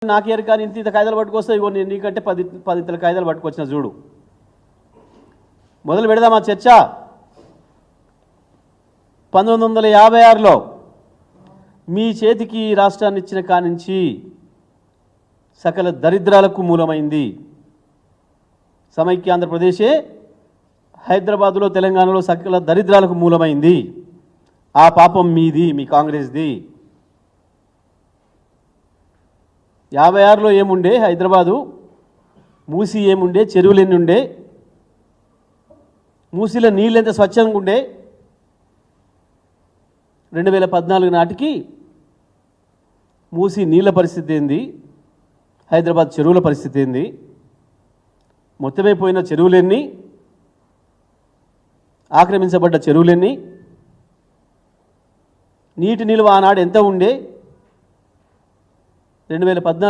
నాకేరు కానీ ఇంత కాయిదాలు పట్టుకొస్తే ఇగో నీకంటే 10 కాయిదాలు పట్టుకొచ్చిన చూడు. మొదలు పెడదామా చర్చ. 1956లో మీ చేతికి రాష్ట్రాన్ని ఇచ్చిన కానించి సకల దరిద్రాలకు మూలమైంది సమైక్య ఆంధ్రప్రదేశే. హైదరాబాదులో తెలంగాణలో సకల దరిద్రాలకు మూలమైంది. ఆ పాపం మీది, మీ కాంగ్రెస్ది. 56లో ఏముండే హైదరాబాదు? మూసి ఏముండే? చెరువులు ఎన్ని ఉండే? మూసిలో నీళ్ళు ఎంత స్వచ్ఛంగా ఉండే? 2014 నాటికి మూసి నీళ్ళ పరిస్థితి ఏంది? హైదరాబాద్ చెరువుల పరిస్థితి ఏంది? మొత్తమైపోయిన చెరువులెన్ని? ఆక్రమించబడ్డ చెరువులెన్ని? నీటి నిల్వ ఆనాడు ఎంత ఉండే? 2014